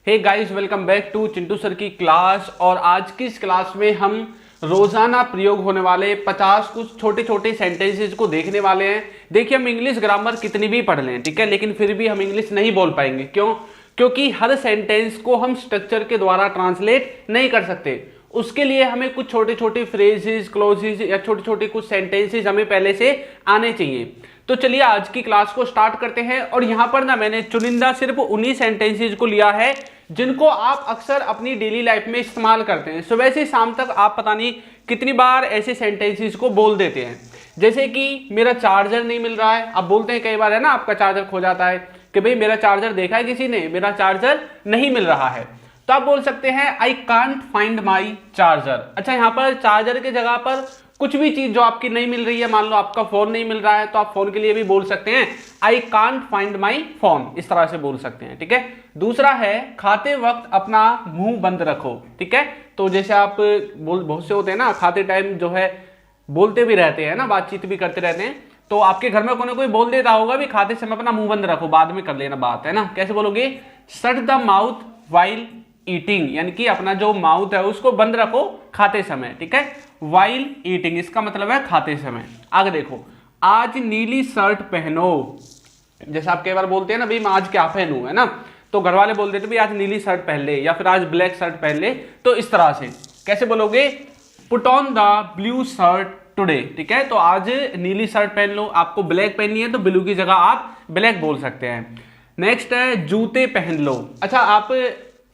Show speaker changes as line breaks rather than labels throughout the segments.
Hey guys, welcome back to Chintu sir की class. और आज की इस क्लास में हम रोजाना प्रयोग होने वाले 50 कुछ छोटे छोटे सेंटेंसेस को देखने वाले हैं। देखिए, हम इंग्लिश ग्रामर कितनी भी पढ़ लें, ठीक है, लेकिन फिर भी हम इंग्लिश नहीं बोल पाएंगे। क्यों? क्योंकि हर सेंटेंस को हम स्ट्रक्चर के द्वारा ट्रांसलेट नहीं कर सकते। उसके लिए हमें कुछ छोटे छोटे फ्रेजेस, क्लोजेस या छोटे छोटे कुछ सेंटेंसेस हमें पहले से आने चाहिए। तो चलिए आज की क्लास को स्टार्ट करते हैं। और यहां पर ना मैंने चुनिंदा सिर्फ उन्हीं सेंटेंसेस को लिया है जिनको आप अक्सर अपनी डेली लाइफ में इस्तेमाल करते हैं। सुबह से शाम तक आप पता नहीं कितनी बार ऐसे सेंटेंसेस को बोल देते हैं, जैसे कि मेरा चार्जर नहीं मिल रहा है। आप बोलते हैं कई बार, है ना, आपका चार्जर खो जाता है कि भाई मेरा चार्जर देखा है किसी ने, मेरा चार्जर नहीं मिल रहा है। तो आप बोल सकते हैं I can't find my charger. अच्छा, यहाँ पर चार्जर के जगह पर कुछ भी चीज जो आपकी नहीं मिल रही है, मान लो आपका फोन नहीं मिल रहा है, तो आप फोन के लिए भी बोल सकते हैं I can't find my phone, इस तरह से बोल सकते हैं, ठीक है। दूसरा है खाते वक्त अपना मुंह बंद रखो, ठीक है। तो जैसे आप बहुत से होते हैं ना, खाते टाइम जो है बोलते भी रहते हैं ना, बातचीत भी करते रहते हैं। तो आपके घर में कोई ना कोई बोल देता होगा भी खाते समय अपना मुंह बंद रखो, बाद में कर लेना बात, है ना। कैसे बोलोगे? Shut the mouth while eating, यानी कि अपना जो माउथ है उसको बंद रखो खाते समय, ठीक है। वाइल ईटिंग इसका मतलब है खाते समय। आगे देखो, आज नीली शर्ट पहनो। जैसे आप कई बार बोलते हैं ना भाई मैं आज क्या पहनूं, है ना, तो घर वाले बोल देते भाई आज नीली शर्ट पहन ले, या फिर आज ब्लैक शर्ट पहन ले। तो इस तरह से कैसे बोलोगे? Put on the blue shirt today, ठीक है। तो आज नीली शर्ट पहन लो। आपको ब्लैक पहननी है तो ब्लू की जगह आप ब्लैक बोल सकते हैं। नेक्स्ट है जूते पहन लो। अच्छा, आप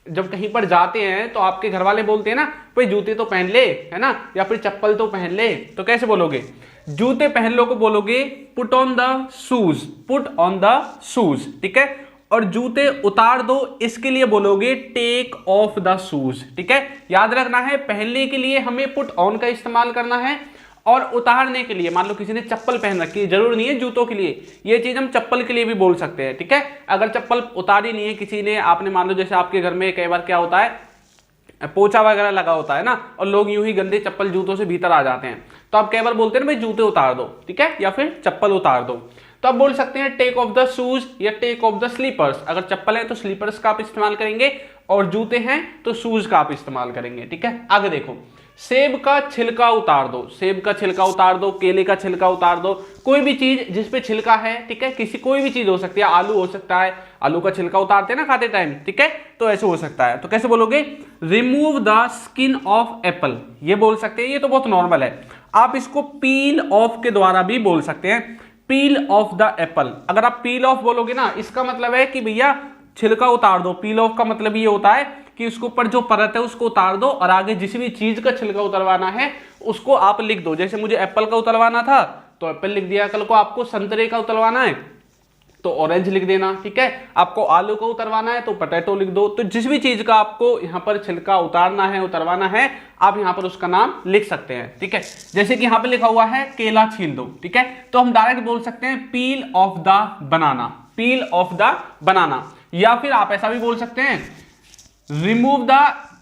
जब कहीं पर जाते हैं तो आपके घर वाले बोलते हैं ना भाई जूते तो पहन ले, है ना, या फिर चप्पल तो पहन ले। तो कैसे बोलोगे? जूते पहन लो को बोलोगे put on the shoes, put on the shoes, ठीक है। और जूते उतार दो, इसके लिए बोलोगे टेक ऑफ द शूज, ठीक है। याद रखना है, पहनने के लिए हमें पुट ऑन का इस्तेमाल करना है, और उतारने के लिए मान लो किसी ने चप्पल पहन रखी है, जरूर नहीं है जूतों के लिए, ये चीज हम चप्पल के लिए भी बोल सकते हैं, ठीक है। अगर चप्पल उतारी नहीं है किसी ने, आपने मान लो जैसे आपके घर में कई बार क्या होता है, पोछा वगैरह लगा होता है ना, और लोग यूं ही गंदे चप्पल जूतों से भीतर आ जाते हैं, तो आप कई बार बोलते हैं भाई जूते उतार दो, ठीक है, या फिर चप्पल उतार दो। तो आप बोल सकते हैं टेक ऑफ द शूज या टेक ऑफ द स्लीपर्स। अगर चप्पल है तो स्लीपर्स का आप इस्तेमाल करेंगे, और जूते हैं तो शूज का आप इस्तेमाल करेंगे, ठीक है। आगे देखो, सेब का छिलका उतार दो। सेब का छिलका उतार दो, केले का छिलका उतार दो, कोई भी चीज जिसपे छिलका है, ठीक है, किसी कोई भी चीज हो सकती है, आलू हो सकता है, आलू का छिलका उतारते हैं ना खाते टाइम, ठीक है, तो ऐसे हो सकता है। तो कैसे बोलोगे? Remove the skin of Apple, ये बोल सकते हैं, ये तो बहुत नॉर्मल है। आप इसको पील ऑफ के द्वारा भी बोल सकते हैं, पील ऑफ द एप्पल। अगर आप पील ऑफ बोलोगे ना, इसका मतलब है कि भैया छिलका उतार दो। पील ऑफ का मतलब ये होता है कि उसके ऊपर जो परत है उसको उतार दो, और आगे जिस भी चीज का छिलका उतरवाना है उसको आप लिख दो। जैसे मुझे एप्पल का उतरवाना था तो एप्पल लिख दिया, कल को आपको संतरे का उतरवाना है तो ऑरेंज लिख देना, ठीक है। आपको आलू का उतरवाना है तो पोटैटो लिख दो। तो जिस भी चीज का आपको यहाँ पर छिलका उतारना है, उतरवाना है, आप यहाँ पर उसका नाम लिख सकते हैं, ठीक है। जैसे कि यहाँ पे लिखा हुआ है केला छील दो, ठीक है, तो हम डायरेक्ट बोल सकते हैं पील of the banana, peel of the banana. या फिर आप ऐसा भी बोल सकते हैं रिमूव द,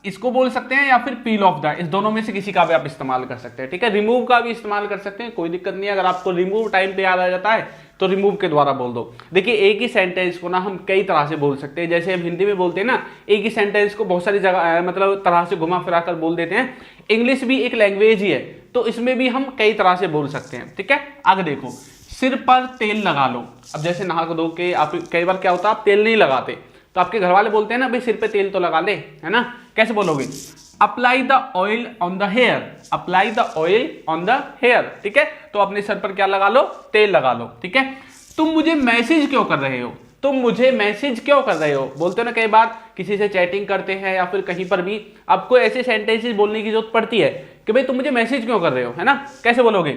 इसको बोल सकते हैं, या फिर पील ऑफ द, इस दोनों में से किसी का भी आप इस्तेमाल कर सकते हैं, ठीक है। रिमूव का भी इस्तेमाल कर सकते हैं, कोई दिक्कत नहीं है। अगर आपको रिमूव टाइम पे याद आ जाता है तो रिमूव के द्वारा बोल दो। देखिए, एक ही सेंटेंस को ना हम कई तरह से बोल सकते हैं। जैसे हम हिंदी में बोलते हैं ना, एक ही सेंटेंस को बहुत सारी जगह मतलब तरह से घुमा फिरा कर बोल देते हैं। इंग्लिश भी एक लैंग्वेज ही है, तो इसमें भी हम कई तरह से बोल सकते हैं, ठीक है। आगे देखो, सिर पर तेल लगा लो। अब जैसे नहा धो के आप कई बार क्या होता है, आप तेल नहीं लगाते, तो आपके घर वाले बोलते हैं ना भाई सिर पे तेल तो लगा ले, है ना। कैसे बोलोगे? Apply the oil on the hair, apply the oil on the hair, ठीक है। तो अपने सर पर क्या लगा लो? तेल लगा लो, ठीक है। तुम मुझे मैसेज क्यों कर रहे हो? तुम मुझे मैसेज क्यों कर रहे हो? बोलते हो ना कई बार किसी से चैटिंग करते हैं या फिर कहीं पर भी आपको ऐसे सेंटेंसेस बोलने की जरूरत पड़ती है कि भाई तुम मुझे मैसेज क्यों कर रहे हो, है ना। कैसे बोलोगे?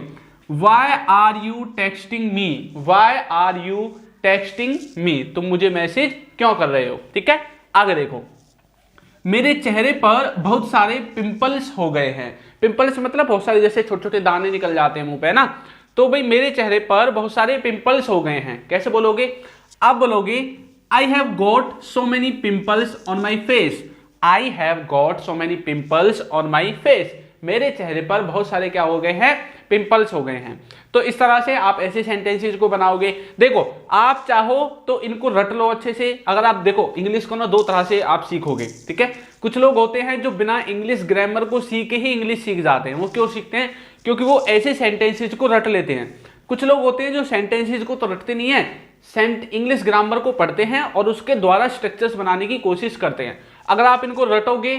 Why are you texting me, why are you texting me, तुम मुझे मैसेज क्यों कर रहे हो, ठीक है। आगे देखो, मेरे चेहरे पर बहुत सारे पिंपल्स हो गए हैं। पिंपल्स मतलब बहुत सारे जैसे छोटे छोटे दाने निकल जाते हैं मुंह पे, ना, तो भाई मेरे चेहरे पर बहुत सारे पिंपल्स हो गए हैं। कैसे बोलोगे? आप बोलोगे I have got so many pimples on my face, I have got so many pimples on my face, मेरे चेहरे पर बहुत सारे क्या हो गए हैं? पिंपल्स हो गए हैं। तो इस तरह से आप ऐसे सेंटेंसेस को बनाओगे। देखो आप चाहो तो इनको रट लो अच्छे से। अगर आप देखो इंग्लिश को ना दो तरह से आप सीखोगे, ठीक है। कुछ लोग होते हैं जो बिना इंग्लिश ग्रामर को सीखे ही इंग्लिश सीख जाते हैं। वो क्यों सीखते हैं? क्योंकि वो ऐसे सेंटेंसेस को रट लेते हैं। कुछ लोग होते हैं जो सेंटेंसेस को तो रटते नहीं है, इंग्लिश ग्रामर को पढ़ते हैं और उसके द्वारा स्ट्रक्चर्स बनाने की कोशिश करते हैं। अगर आप इनको रटोगे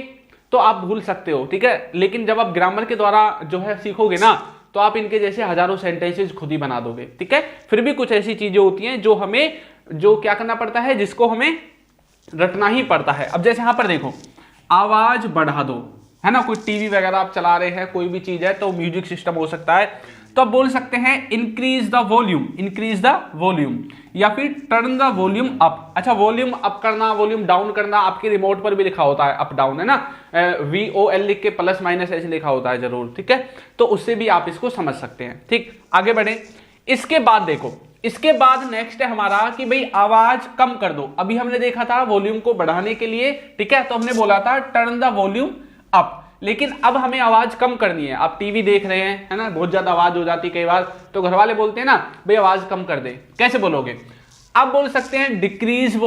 तो आप भूल सकते हो, ठीक है, लेकिन जब आप ग्रामर के द्वारा जो है सीखोगे ना, तो आप इनके जैसे हजारों सेंटेंसेस खुद ही बना दोगे, ठीक है। फिर भी कुछ ऐसी चीजें होती हैं जो हमें क्या करना पड़ता है, जिसको हमें रटना ही पड़ता है। अब जैसे यहां पर देखो, आवाज बढ़ा दो, है ना, कोई टीवी वगैरह आप चला रहे हैं, कोई भी चीज है, तो म्यूजिक सिस्टम हो सकता है, तो आप बोल सकते हैं इंक्रीज द वॉल्यूम, या फिर टर्न द वॉल्यूम अप। अच्छा, वॉल्यूम अप करना, वॉल्यूम डाउन करना आपके रिमोट पर भी लिखा होता है, अप डाउन, है ना, VOL लिख के प्लस माइनस ऐसे लिखा होता है जरूर, ठीक है। तो उससे भी आप इसको समझ सकते हैं, ठीक। आगे बढ़े। इसके बाद देखो, इसके बाद नेक्स्ट है हमारा कि भाई आवाज कम कर दो। अभी हमने देखा था वॉल्यूम को बढ़ाने के लिए, ठीक है, तो हमने बोला था टर्न द वॉल्यूम अप। लेकिन अब हमें आवाज कम करनी है। आप टीवी देख रहे हैं, है ना, बहुत ज्यादा आवाज हो जाती है कई बार, तो घर वाले बोलते हैं ना भाई आवाज कम कर दे। कैसे बोलोगे? आप बोल सकते हैं डिक्रीज द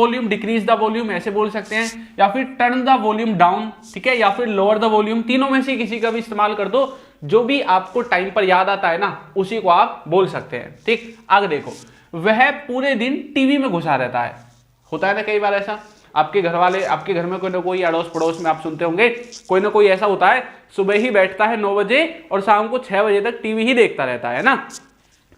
वॉल्यूम, ऐसे बोल सकते हैं, या फिर टर्न द वॉल्यूम डाउन, ठीक है, या फिर लोअर द वॉल्यूम। तीनों में से किसी का भी इस्तेमाल कर दो, जो भी आपको टाइम पर याद आता है ना, उसी को आप बोल सकते हैं, ठीक। आगे देखो, वह पूरे दिन टीवी में घुसा रहता है। होता है ना कई बार ऐसा, आपके घर वाले, आपके घर में कोई ना कोई अड़ोस पड़ोस में आप सुनते होंगे, कोई ना कोई ऐसा होता है, सुबह ही बैठता है 9 बजे और शाम को 6 बजे तक टीवी ही देखता रहता है ना।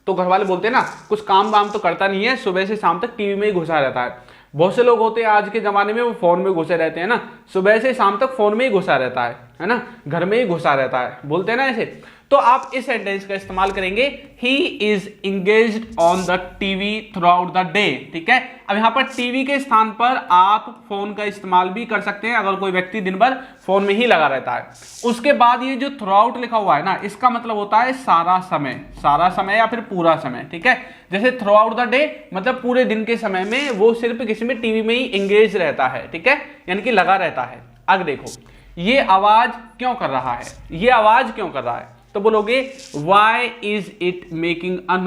तो घर वाले बोलते हैं ना कुछ काम वाम तो करता नहीं है, सुबह से शाम तक टीवी में ही घुसा रहता है। बहुत से लोग होते हैं आज के जमाने में, वो फोन में घुसे रहते हैं ना, सुबह से शाम तक फोन में ही घुसा रहता है ना, घर में ही घुसा रहता है, बोलते हैं ना ऐसे। तो आप इस सेंटेंस का इस्तेमाल करेंगे, he is engaged on the TV through out the day, ठीक है। अब यहां पर टीवी के स्थान पर आप फोन का इस्तेमाल भी कर सकते हैं, अगर कोई व्यक्ति दिन भर फोन में ही लगा रहता है। उसके बाद ये जो थ्रू आउट लिखा हुआ है ना, इसका मतलब होता है सारा समय या फिर पूरा समय, ठीक है। जैसे थ्रू आउट द डे मतलब पूरे दिन के समय में वो सिर्फ किसी में टीवी में ही इंगेज रहता है, ठीक है, यानी कि लगा रहता है। आगे देखो, ये आवाज क्यों कर रहा है, तो बोलोगे why is it making a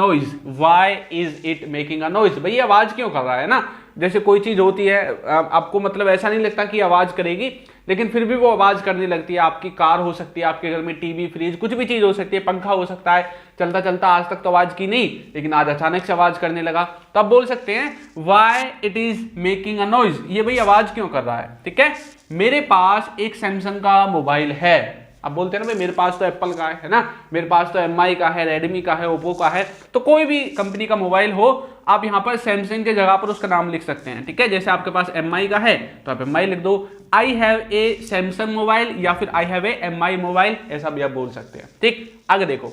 noise, भाई आवाज क्यों कर रहा है ना। जैसे कोई चीज होती है, आपको मतलब ऐसा नहीं लगता कि आवाज करेगी, लेकिन फिर भी वो आवाज करने लगती है। आपकी कार हो सकती है, आपके घर में टीवी, फ्रिज, कुछ भी चीज हो सकती है, पंखा हो सकता है, चलता चलता आज तक तो आवाज की नहीं, लेकिन आज अचानक से आवाज करने लगा। तो आप बोल सकते हैं why it is making a noise, ये भाई आवाज क्यों कर रहा है, ठीक है। मेरे पास एक सैमसंग का मोबाइल है। अब बोलते हैं ना भाई मेरे पास तो एप्पल का है ना, मेरे पास तो MI का है, रेडमी का है, ओप्पो का है, तो कोई भी कंपनी का मोबाइल हो, आप यहाँ पर सैमसंग के जगह पर उसका नाम लिख सकते हैं, ठीक है। जैसे आपके पास MI का है तो आप MI लिख दो, I have a Samsung mobile, या फिर I have a MI mobile, ऐसा भी आप बोल सकते हैं, ठीक। आगे देखो,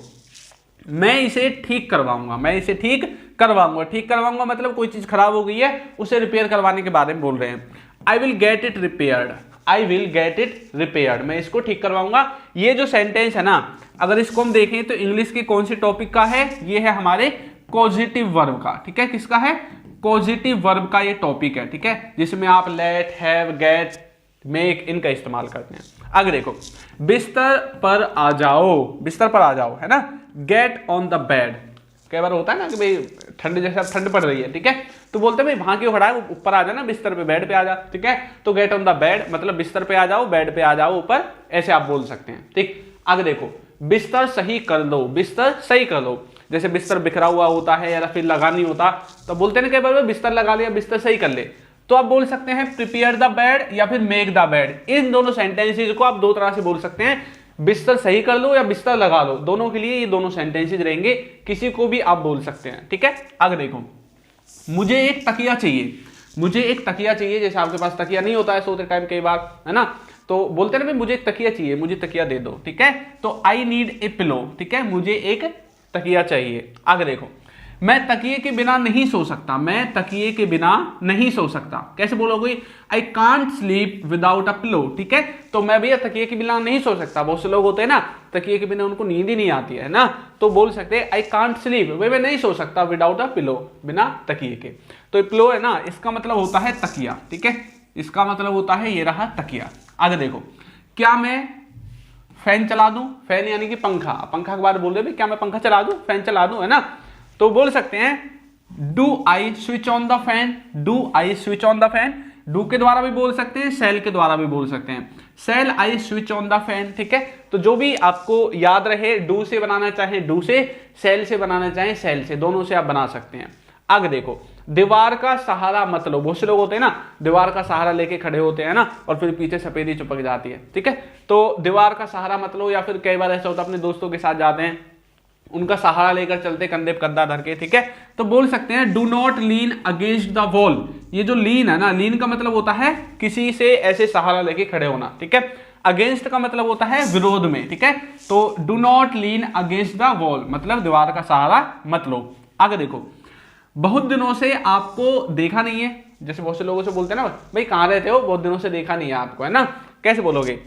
मैं इसे ठीक करवाऊंगा, ठीक करवाऊंगा मतलब कोई चीज खराब हो गई है, उसे रिपेयर करवाने के बारे में बोल रहे हैं। I will get it repaired, मैं इसको ठीक करवाऊंगा। ये जो सेंटेंस है ना, अगर इसको हम देखें तो इंग्लिश के कौन से टॉपिक का है, ये है हमारे कॉजेटिव वर्ब का, ठीक है। किसका है? कॉजेटिव वर्ब का ये टॉपिक है, ठीक है, जिसमें आप लेट, हैव, गेट, मेक, इनका इस्तेमाल करते हैं। आगे देखो, बिस्तर पर आ जाओ, है ना, गेट ऑन द बेड। कई बार होता है ना कि भाई ठंड, जैसे अब ठंड पड़ रही है, ठीक है, तो बोलते हैं भाई वहां क्यों खड़ा है, ऊपर आ जाना, बिस्तर पे, बेड पे आ जा, ठीक है। तो गेट ऑन द बेड मतलब बिस्तर पे आ जाओ, बेड पे आ जाओ, ऊपर, ऐसे आप बोल सकते हैं, ठीक। आगे देखो, बिस्तर सही कर लो, जैसे बिस्तर बिखरा हुआ होता है या फिर लगा नहीं होता, तो बोलते हैं ना कई बार बिस्तर लगा लिया, बिस्तर सही कर ले, तो आप बोल सकते हैं प्रिपेयर द बेड या फिर मेक द बेड। इन दोनों सेंटेंसेस को आप दो तरह से बोल सकते हैं, बिस्तर सही कर लो या बिस्तर लगा लो, दोनों के लिए ये दोनों सेंटेंसेस रहेंगे, किसी को भी आप बोल सकते हैं, ठीक है। आगे देखो, मुझे एक तकिया चाहिए, जैसे आपके पास तकिया नहीं होता है सोते टाइम कई बार, है ना, तो बोलते हैं ना मुझे एक तकिया चाहिए, मुझे तकिया दे दो, ठीक है। तो आई नीड ए पिलो, ठीक है, मुझे एक तकिया चाहिए। आगे देखो, मैं तकिए के बिना नहीं सो सकता, कैसे बोलोगे? I can't sleep without a pillow, ठीक है। तो मैं भैया तकिए के बिना नहीं सो सकता। बहुत से लोग होते हैं ना, तकिए के बिना उनको नींद ही नहीं आती है ना, तो बोल सकते हैं आई कांट स्लीप, भाई मैं नहीं सो सकता विदाउट अ पिलो, बिना तकिए के। तो पिलो है ना, इसका मतलब होता है तकिया, ठीक है, इसका मतलब होता है ये रहा तकिया। आगे देखो, क्या मैं फैन चला दूं, फैन यानी कि पंखा, पंखा के बारे में बोल रहे क्या मैं पंखा चला दूं, फैन चला दूं, है ना। तो बोल सकते हैं do I switch on the fan, do I switch on the fan. Do के द्वारा भी बोल सकते हैं, सेल के द्वारा भी बोल सकते हैं, shall I switch on the fan, ठीक है। तो जो भी आपको याद रहे, डू से बनाना चाहें डू से, सेल से बनाना चाहें सेल से, दोनों से आप बना सकते हैं। आगे देखो, दीवार का सहारा मत लो। बहुत से लोग होते हैं ना, दीवार का सहारा लेके खड़े होते हैं ना, और फिर पीछे सफेदी चिपक जाती है, ठीक है। तो दीवार का सहारा मत लो, या फिर कई बार ऐसा होता है अपने दोस्तों के साथ जाते हैं, उनका सहारा लेकर चलते कंधे पे कंधा धर के, ठीक है। तो बोल सकते हैं do not lean against the wall. ये जो लीन है ना, लीन का मतलब होता है किसी से ऐसे सहारा लेके खड़े होना, ठीक है। अगेंस्ट का मतलब होता है विरोध में, ठीक है। तो do not lean against the wall मतलब दीवार का सहारा मत लो। आगे देखो, बहुत दिनों से आपको देखा नहीं है। जैसे बहुत से लोगों से बोलते हैं ना, भाई कहाँ रहते हो, बहुत दिनों से देखा नहीं है आपको, है ना। कैसे बोलोगे,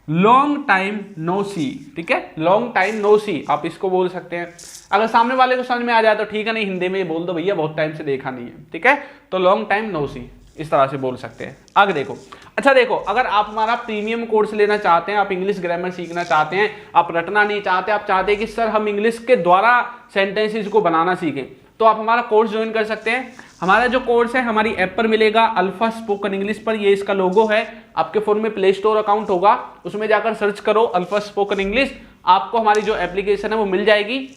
लॉन्ग टाइम नो सी, ठीक है। लॉन्ग टाइम नो सी आप इसको बोल सकते हैं। अगर सामने वाले को समझ में आ जाए तो ठीक है, नहीं हिंदी में बोल दो भैया बहुत टाइम से देखा नहीं है, ठीक है। तो लॉन्ग टाइम नो सी इस तरह से बोल सकते हैं। आगे देखो, अच्छा देखो, अगर आप हमारा प्रीमियम कोर्स लेना चाहते हैं, आप इंग्लिश ग्रामर सीखना चाहते हैं, आप रटना नहीं चाहते, आप चाहते हैं कि सर हम इंग्लिश के द्वारा सेंटेंसेस को बनाना सीखें, तो आप हमारा कोर्स ज्वाइन कर सकते हैं। हमारा जो कोर्स है हमारी ऐप पर मिलेगा, अल्फा स्पोकन इंग्लिश पर, ये इसका लोगो है। आपके फोन में प्ले स्टोर अकाउंट होगा, उसमें जाकर सर्च करो अल्फा स्पोकन इंग्लिश, आपको हमारी जो एप्लीकेशन है वो मिल जाएगी।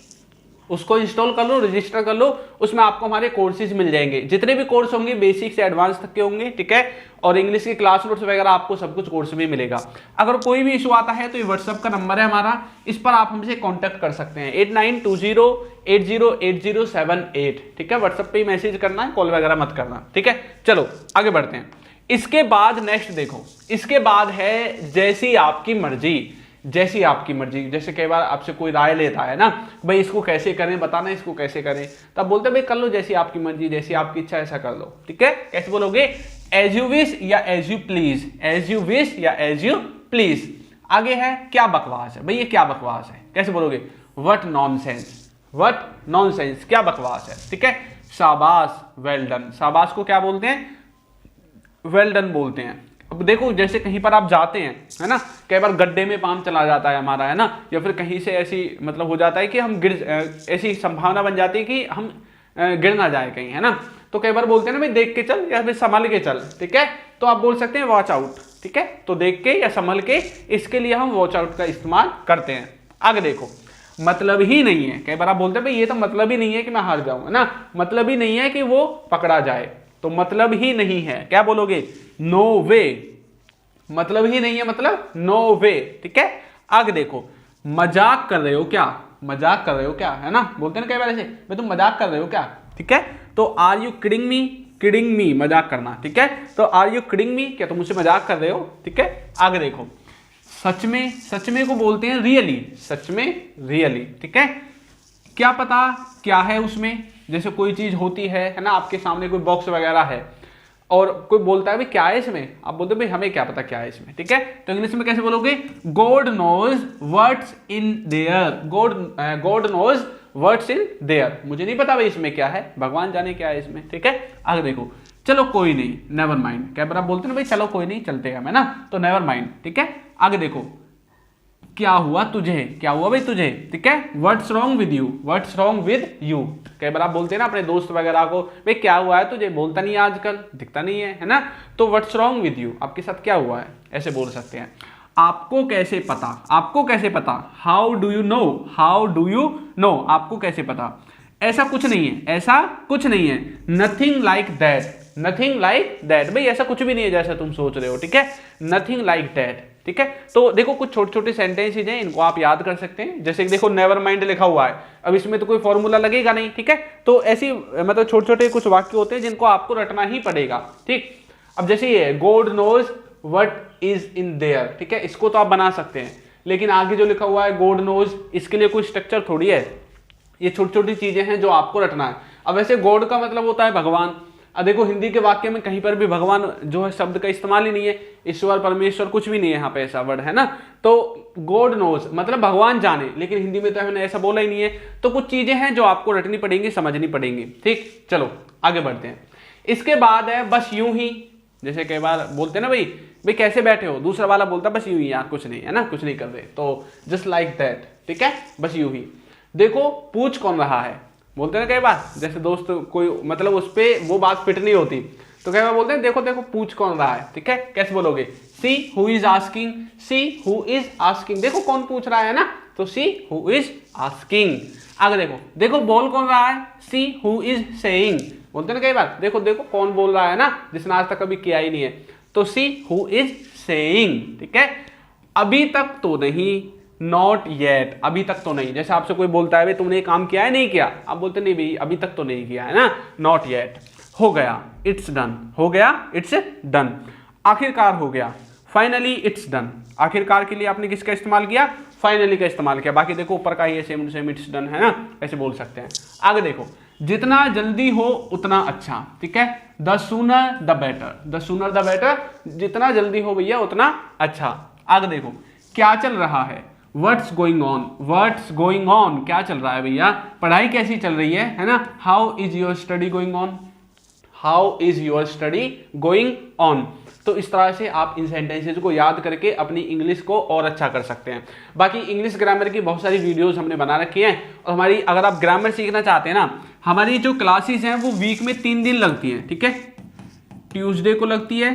उसको इंस्टॉल कर लो, रजिस्टर कर लो, उसमें आपको हमारे कोर्सेज मिल जाएंगे। जितने भी कोर्स होंगे बेसिक से एडवांस तक के होंगे, ठीक है। और इंग्लिश के क्लास नोट्स वगैरह आपको सब कुछ कोर्स में मिलेगा। अगर कोई भी इशू आता है तो ये व्हाट्सएप का नंबर है हमारा, इस पर आप हमसे कांटेक्ट कर सकते हैं 8920808078, ठीक है। व्हाट्सएप पे ही मैसेज करना है, कॉल वगैरह मत करना, ठीक है। चलो आगे बढ़ते हैं। इसके बाद नेक्स्ट देखो, इसके बाद है जैसी आपकी मर्जी, जैसी आपकी मर्जी। जैसे कई बार आपसे कोई राय लेता है ना, भाई इसको कैसे करें, बताना इसको कैसे करें, तब बोलते भाई कर लो जैसी आपकी मर्जी, जैसी आपकी इच्छा ऐसा कर लो, ठीक है। कैसे बोलोगे, एज यू विश या as you please, as you wish या एज यू प्लीज। आगे है क्या बकवास है, भाई ये क्या बकवास है, कैसे बोलोगे, व्हाट नॉनसेंस, व्हाट नॉनसेंस, क्या बकवास है, ठीक है। शाबाश, वेल डन, शाबाश को क्या बोलते हैं, वेल डन बोलते हैं। अब देखो, जैसे कहीं पर आप जाते हैं, है ना, कई बार गड्ढे में पाम चला जाता है हमारा, है ना, या फिर कहीं से ऐसी मतलब हो जाता है कि हम ऐसी संभावना बन जाती है कि हम गिर ना जाए कहीं, है ना। तो कई बार बोलते हैं ना भाई देख के चल या फिर संभल के चल, ठीक है। तो आप बोल सकते हैं वॉच आउट, ठीक है। तो देख के या संभल के, इसके लिए हम वॉच आउट का इस्तेमाल करते हैं। आगे देखो, मतलब ही नहीं है। कई बार आप बोलते हैं भाई ये तो मतलब ही नहीं है कि मैं हार जाऊं, है ना, मतलब ही नहीं है कि वो पकड़ा जाए, तो मतलब ही नहीं है क्या बोलोगे, नो वे, मतलब ही नहीं है मतलब नो वे, ठीक है। आगे देखो, मजाक कर रहे हो क्या, मजाक कर रहे हो क्या, है ना, बोलते हैं ना कई बार ऐसे, भाई तुम मजाक कर रहे हो क्या, ठीक है। तो are you kidding me, kidding me मजाक करना, ठीक है। तो आर यू किडिंग मी, क्या तुम मुझसे मजाक कर रहे हो, ठीक है। आगे देखो, सच में, सच में को बोलते हैं रियली, सच में रियली, ठीक है। क्या पता क्या है उसमें, जैसे कोई चीज होती है ना, आपके सामने कोई बॉक्स वगैरह है और कोई बोलता है भाई क्या है इसमें, आप बोलते हो भाई हमें क्या पता क्या है इसमें, ठीक है। तो इंग्लिश में कैसे बोलोगे, God knows what's in there, God knows what's in there, मुझे नहीं पता भाई इसमें क्या है, भगवान जाने क्या है इसमें, ठीक है। आगे देखो, चलो कोई नहीं, नेवर माइंड, क्या आप बोलते हैं भाई चलो कोई नहीं चलते हैं, है ना, तो नेवर माइंड, ठीक है। आगे देखो, क्या हुआ तुझे, क्या हुआ भाई तुझे, ठीक है। What's wrong with you, what's wrong with you, कई बार आप बोलते हैं ना अपने दोस्त वगैरह को, भाई क्या हुआ है तुझे, बोलता नहीं है आजकल, दिखता नहीं है, है ना। तो व्हाट्स रॉन्ग विद यू, आपके साथ क्या हुआ है, ऐसे बोल सकते हैं। आपको कैसे पता, आपको कैसे पता, how do you know, how do you know, आपको कैसे पता। ऐसा कुछ नहीं है, ऐसा कुछ नहीं है, nothing like that, nothing like that, भाई ऐसा कुछ भी नहीं है जैसा तुम सोच रहे हो, ठीक है, नथिंग लाइक दैट, ठीक है। तो देखो कुछ छोटे छोटे सेंटेंसेज हैं, इनको आप याद कर सकते हैं। जैसे कि देखो नेवर माइंड लिखा हुआ है, अब इसमें तो कोई फॉर्मूला लगेगा नहीं, ठीक है। तो ऐसी मतलब छोटे छोटे कुछ वाक्य होते हैं जिनको आपको रटना ही पड़ेगा, ठीक। अब जैसे ये God knows what is in there, ठीक है, इसको तो आप बना सकते हैं, लेकिन आगे जो लिखा हुआ है गॉड नोज, इसके लिए कोई स्ट्रक्चर थोड़ी है, ये छोटी छोटी चीजें हैं जो आपको रटना है। अब वैसे गॉड का मतलब होता है भगवान, अब देखो हिंदी के वाक्य में कहीं पर भी भगवान जो है शब्द का इस्तेमाल ही नहीं है, ईश्वर परमेश्वर कुछ भी नहीं है यहाँ पे ऐसा वर्ड, है ना। तो गॉड नोज मतलब भगवान जाने, लेकिन हिंदी में तो हमने ऐसा बोला ही नहीं है। तो कुछ चीजें हैं जो आपको रटनी पड़ेंगी, समझनी पड़ेंगी, ठीक। चलो आगे बढ़ते हैं। इसके बाद है बस यूं ही, जैसे कई बार बोलते हैं ना भाई भाई कैसे बैठे हो, दूसरा वाला बोलता बस यूं ही यार, कुछ नहीं है ना, कुछ नहीं कर रहे, तो जस्ट लाइक दैट, ठीक है, बस यूं ही। देखो पूछ कौन रहा है, बोलते हैं ना कई बार, जैसे दोस्त कोई मतलब उस पर वो बात फिट नहीं होती, तो कई बार बोलते हैं देखो देखो पूछ कौन रहा है, ठीक है, कैसे बोलोगे, see who is asking, see who is asking, देखो कौन पूछ रहा है ना, तो सी हु इज आस्किंग। आगे देखो, देखो बोल कौन रहा है, सी हु इज सेइंग, बोलते हैं ना कई बार, देखो देखो कौन बोल रहा है ना, जिसने आज तक कभी किया ही नहीं है, तो सी हु इज सेइंग, ठीक है। अभी तक तो नहीं, नॉट येट, अभी तक तो नहीं, जैसे आपसे कोई बोलता है भाई तुमने ये काम किया है नहीं किया, आप बोलते नहीं भाई अभी तक तो नहीं किया है ना, नॉट येट। हो गया, इट्स डन, हो गया, इट्स डन, आखिरकार हो गया, फाइनली इट्स डन। आखिरकार के लिए आपने किसका इस्तेमाल किया, फाइनली का इस्तेमाल किया। बाकी देखो ऊपर का ही same to same it's done है ना, ऐसे बोल सकते हैं। आगे देखो, जितना जल्दी हो उतना अच्छा, ठीक है, the sooner the better, the sooner the better, जितना जल्दी हो भैया उतना अच्छा। आगे देखो, क्या चल रहा है, what's going on, what's going on, क्या चल रहा है भैया, पढ़ाई कैसी चल रही है ना, how is your study going on, how is your study going on. तो इस तरह से आप इन सेंटेंसेज को याद करके अपनी इंग्लिश को और अच्छा कर सकते हैं। बाकी इंग्लिश ग्रामर की बहुत सारी वीडियोस हमने बना रखी हैं, और हमारी अगर आप ग्रामर सीखना चाहते हैं ना, हमारी जो क्लासेस हैं वो वीक में 3 दिन लगती हैं, ठीक है, ट्यूसडे को लगती है,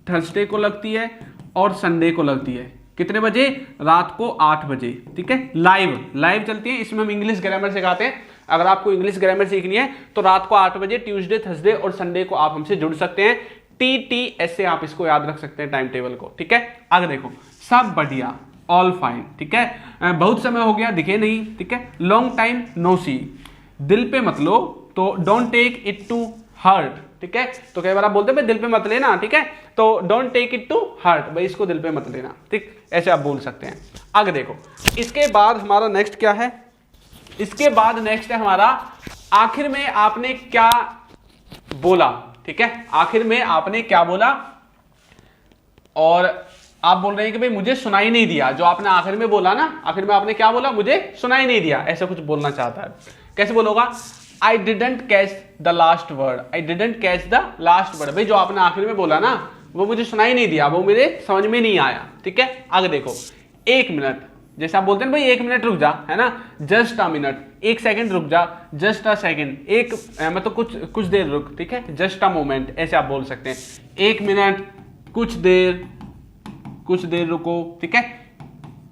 थर्सडे को लगती है और संडे को लगती है। कितने बजे, रात को 8 बजे, ठीक है, लाइव चलती है। इसमें हम इंग्लिश ग्रामर सिखाते हैं। अगर आपको इंग्लिश ग्रामर सीखनी है तो रात को 8 बजे ट्यूसडे, थर्सडे और संडे को आप हमसे जुड़ सकते हैं। TTS से आप इसको याद रख सकते हैं, टाइम टेबल को, ठीक है। आगे देखो, सब बढ़िया, ऑल फाइन, ठीक है, बहुत समय हो गया दिखे नहीं, ठीक है, लॉन्ग टाइम नो सी, दिल पे मत लो, तो don't take it to heart, ठीक है, तो कई बार आप बोलते हैं भाई दिल पे मत लेना, ठीक है, तो don't take it to heart, भाई इसको दिल पे मत लेना, ठीक, ऐसे आप बोल सकते हैं। आगे देखो, इसके बाद हमारा नेक्स्ट क्या है, इसके बाद नेक्स्ट है हमारा आखिर में आपने क्या बोला, ठीक है, आखिर में आपने क्या बोला, और आप बोल रहे हैं कि भाई मुझे सुनाई नहीं दिया, जो आपने आखिर में बोला ना, आखिर में आपने क्या बोला, मुझे सुनाई नहीं दिया, ऐसा कुछ बोलना चाहता है, कैसे बोलोगा, I didn't catch the last word, I didn't catch the last word, भाई जो आपने आखिर में बोला ना वो मुझे सुनाई नहीं दिया, वो मेरे समझ में नहीं आया, ठीक है। आगे देखो, 1 मिनट, जैसे आप बोलते हैं भाई 1 मिनट रुक जा, है ना, जस्ट अ मिनट, 1 सेकंड रुक जा, जस्ट अ सेकंड, एक मतलब कुछ देर रुक, ठीक है, जस्ट अ मोमेंट, ऐसे आप बोल सकते हैं। 1 मिनट, कुछ देर रुको, ठीक है,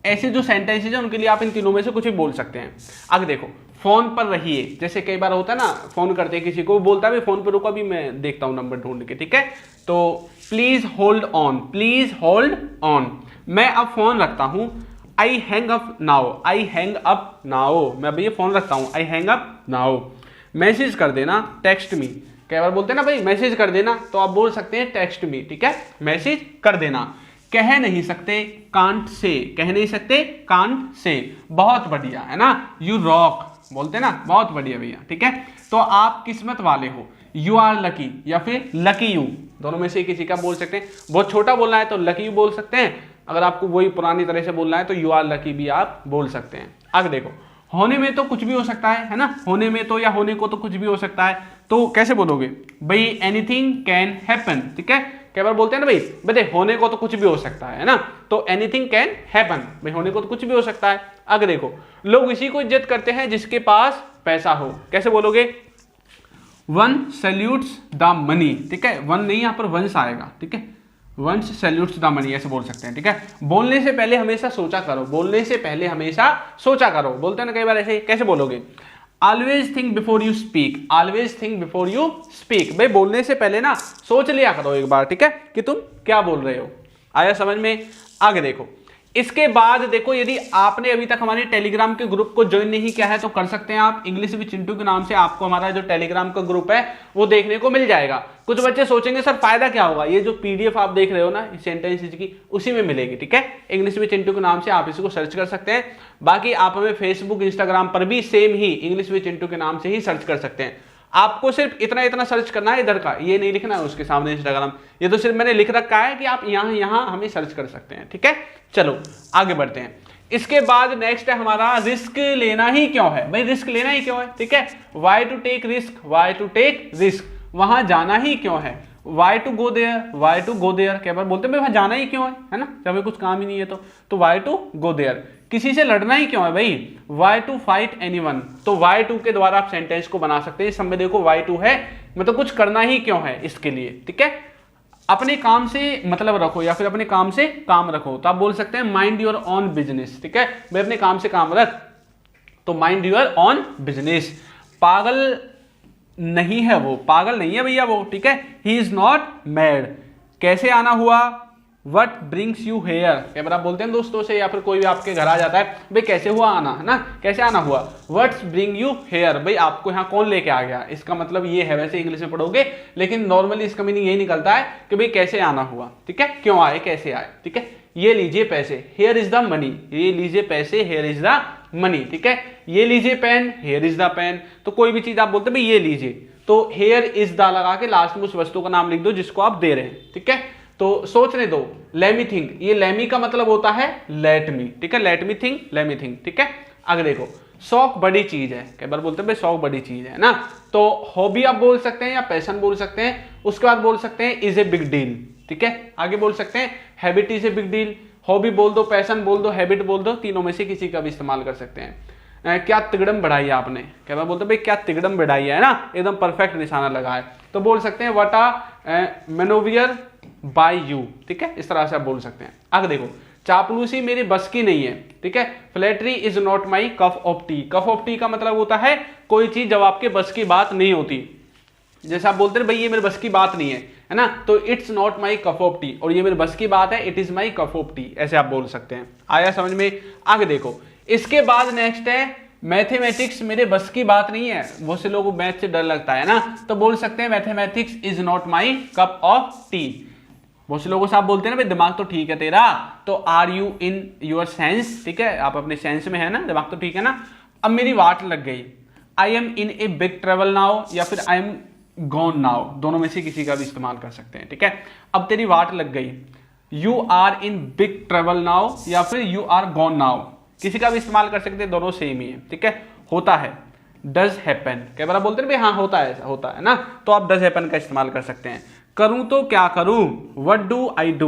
ऐसे जो सेंटेंसेज हैं उनके लिए आप इन तीनों में से कुछ भी बोल सकते हैं। आगे देखो, फोन पर रहिए, जैसे कई बार होता है ना, फोन करते हैं किसी को, बोलता है फोन पर रुको अभी मैं देखता हूं नंबर ढूंढ के, ठीक है, तो please hold on, please hold on, मैं अब फोन रखता हूं, I hang up now, I hang up now, मैं अभी ये फोन रखता हूं, I hang up now. Message कर देना, टेक्स्ट मी, कई बार बोलते हैं ना भाई मैसेज कर देना, तो आप बोल सकते हैं टेक्स्ट मी, ठीक है, मैसेज कर देना। कह नहीं सकते, कांट से, कह नहीं सकते, कांट से, बहुत बढ़िया, है ना, यू रॉक, बोलते हैं ना, बहुत बढ़िया भैया, ठीक है, तो आप किस्मत वाले हो, यू आर लकी, या फिर लकी यू, दोनों में से किसी का बोल सकते हैं। बहुत छोटा बोलना है तो लकी यू बोल सकते हैं, अगर आपको वही पुरानी तरह से बोलना है तो यू आर लकी भी आप बोल सकते हैं। आगे देखो, होने में तो कुछ भी हो सकता है ना, होने में तो या होने को तो कुछ भी हो सकता है, तो कैसे बोलोगे भाई, एनीथिंग कैन हैपन, ठीक है, कई बार बोलते हैं ना भाई बेटे होने को तो कुछ भी हो सकता है ना, तो एनीथिंग कैन हैपन, भाई होने को तो कुछ भी हो सकता है। आगे देखो, लोग इसी को इज्जत करते हैं जिसके पास पैसा हो, कैसे बोलोगे, वन सैल्यूट्स द मनी, ठीक है, वन नहीं यहाँ पर वंस आएगा, ठीक है, वंस सैल्यूट्स द मनी, ऐसे बोल सकते हैं, ठीक है। बोलने से पहले हमेशा सोचा करो, बोलने से पहले हमेशा सोचा करो, बोलते हैं ना कई बार ऐसे, कैसे बोलोगे, always think before you speak, always think before you speak, भाई बोलने से पहले ना सोच लिया करो एक बार, ठीक है, कि तुम क्या बोल रहे हो, आया समझ में। आगे देखो, इसके बाद देखो, यदि आपने अभी तक हमारे टेलीग्राम के ग्रुप को ज्वाइन नहीं किया है तो कर सकते हैं आप, इंग्लिश विद चिंटू के नाम से आपको हमारा जो टेलीग्राम का ग्रुप है वो देखने को मिल जाएगा। कुछ बच्चे सोचेंगे सर फायदा क्या होगा, ये जो पीडीएफ आप देख रहे हो ना सेंटेंसेज की, उसी में मिलेगी, ठीक है, इंग्लिश विद चिंटू के नाम से आप इसको सर्च कर सकते हैं। बाकी आप हमें फेसबुक, इंस्टाग्राम पर भी same he English with Chintu के नाम से ही सर्च कर सकते हैं। आपको सिर्फ इतना सर्च करना है इधर का, ये नहीं लिखना है उसके सामने इंस्टाग्राम, ये तो सिर्फ मैंने लिख रखा है कि आप यहाँ हमें सर्च कर सकते हैं, ठीक है। चलो आगे बढ़ते हैं। इसके बाद नेक्स्ट है हमारा रिस्क लेना ही क्यों है, भाई रिस्क लेना ही क्यों है, ठीक है, why to take risk, why to take risk, वहां जाना ही क्यों है, why to go there, why to go there, कई बार बोलते हैं भाई वहां जाना ही क्यों है ना, जब हमें कुछ काम ही नहीं है तो वाई टू गो देयर। किसी से लड़ना ही क्यों है भाई, वाई टू फाइट एनीवन, तो वाई टू के द्वारा आप सेंटेंस को बना सकते हैं। इस समय देखो वाई टू है, मतलब कुछ करना ही क्यों है इसके लिए, ठीक है। अपने काम से मतलब रखो या फिर अपने काम से काम रखो, तो आप बोल सकते हैं माइंड योर ऑन बिजनेस, ठीक है, मैं अपने काम से काम रख, तो माइंड योर ऑन बिजनेस। पागल नहीं है वो, पागल नहीं है भैया वो, ठीक है, ही इज नॉट मैड। कैसे आना हुआ, वट ब्रिंग्स यू हेयर, कई बार आप बोलते हैं दोस्तों से या फिर कोई भी आपके घर आ जाता है, भाई कैसे हुआ आना, है ना, कैसे आना हुआ, व्हाट्स ब्रिंग यू हेयर, भाई आपको यहाँ कौन लेके आ गया, इसका मतलब ये है। वैसे इंग्लिश में पढ़ोगे लेकिन नॉर्मली इसका मीनिंग यही निकलता है कि भाई कैसे आना हुआ, ठीक है, क्यों आए, कैसे आए, ठीक है। ये लीजिए पैसे, हेयर इज द मनी, ये लीजिए पैसे, हेयर इज द मनी, ठीक है। ये लीजिए pen, here is the pen, तो कोई भी चीज आप बोलते हैं भाई ये लीजिए, तो हेयर इज द लगा के लास्ट में उस वस्तु का नाम लिख दो जिसको आप दे रहे हैं, ठीक है। तो सोचने दो, लेमी थिंक, ये लेमी का मतलब होता है लेट मी, ठीक है, let me think, let me think, ठीक है। आगे देखो, शौक बड़ी चीज है, कई बार बोलते हैं भाई शौक बड़ी चीज है ना, तो हॉबी आप बोल सकते हैं या पैशन बोल सकते हैं, उसके बाद बोल सकते हैं इज ए बिग डील, ठीक है। आगे बोल सकते हैं habit is a big deal, hobby बोल दो, पैशन बोल दो, हैबिट बोल दो, तीनों में से किसी का भी इस्तेमाल कर सकते हैं। क्या तिगड़म बढ़ाई है आपने, कई बार बोलते हैं भाई क्या तिगड़म बढ़ाई है ना, एकदम परफेक्ट निशाना लगा है, तो बोल सकते हैं व्हाट आ मैनोवियर बाय यू, ठीक है, इस तरह से आप बोल सकते हैं। आगे देखो, चापलूसी मेरी बस की नहीं है, ठीक है, flattery is not my cup of T, cup of T का मतलब होता है कोई चीज जब आपके बस की बात नहीं होती, जैसे आप बोलते हैं भाई ये मेरे बस की बात नहीं है ना, तो it's not my cup of T, और ये मेरे बस की बात है, it is my cup of T, ऐसे आप बोल सकते हैं। आया समझ में। आगे देखो, इसके बाद नेक्स्ट है मैथमेटिक्स मेरे बस की बात नहीं है, बहुत से लोगों को मैथ से डर लगता है ना, तो बोल सकते हैं mathematics is not my cup of T. बहुत से लोगों से आप बोलते हैं ना भाई दिमाग तो ठीक है तेरा, तो are you in your sense, ठीक है, आप अपने सेंस में है ना, दिमाग तो ठीक है ना। अब मेरी वाट लग गई, I am in a big trouble now, या फिर आई एम गॉन नाउ, दोनों में से किसी का भी इस्तेमाल कर सकते हैं, ठीक है। अब तेरी वाट लग गई, you are in big trouble now, या फिर यू आर गॉन नाउ, किसी का भी इस्तेमाल कर सकते हैं, दोनों सेम ही है, ठीक है। होता है, डज हैपन, कई बार बोलते हैं भाई हाँ होता है, ऐसा होता है ना, तो आप डज हैपन का इस्तेमाल कर सकते हैं। करूं तो क्या करूं, what do I do,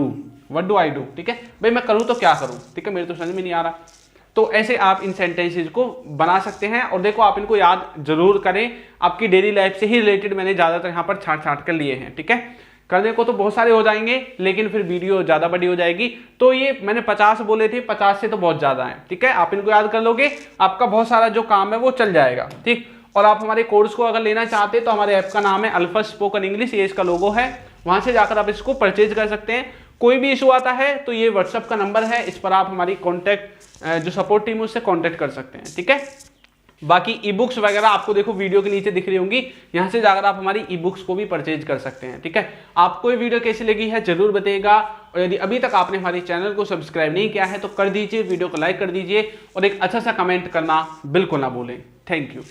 what do I do, ठीक है, भाई मैं करूं तो क्या करूं, ठीक है, मेरे तो समझ में नहीं आ रहा, तो ऐसे आप इन सेंटेंसेस को बना सकते हैं। और देखो आप इनको याद जरूर करें, आपकी डेली लाइफ से ही रिलेटेड मैंने ज्यादातर यहाँ पर छांट कर लिए हैं, ठीक है। करने को तो बहुत सारे हो जाएंगे लेकिन फिर वीडियो ज्यादा बड़ी हो जाएगी, तो ये मैंने 50 बोले थे, 50 से तो बहुत ज्यादा है, ठीक है। आप इनको याद कर लोगे, आपका बहुत सारा जो काम है वो चल जाएगा, ठीक। और आप हमारे कोर्स को अगर लेना चाहते हैं तो हमारे ऐप का नाम है अल्फा स्पोकन इंग्लिश, ये इसका लोगो है, वहां से जाकर आप इसको परचेज कर सकते हैं। कोई भी इशू आता है तो ये व्हाट्सएप का नंबर है, इस पर आप हमारी कॉन्टैक्ट जो सपोर्ट टीम है उससे कॉन्टैक्ट कर सकते हैं, ठीक है। बाकी ई बुक्स वगैरह आपको देखो वीडियो के नीचे दिख रही होंगी, यहाँ से जाकर आप हमारी ई बुक्स को भी परचेज कर सकते हैं, ठीक है। आपको ये वीडियो कैसी लगी है जरूर बताइएगा, और यदि अभी तक आपने हमारे चैनल को सब्सक्राइब नहीं किया है तो कर दीजिए, वीडियो को लाइक कर दीजिए और एक अच्छा सा कमेंट करना बिल्कुल ना भूलें। Thank you.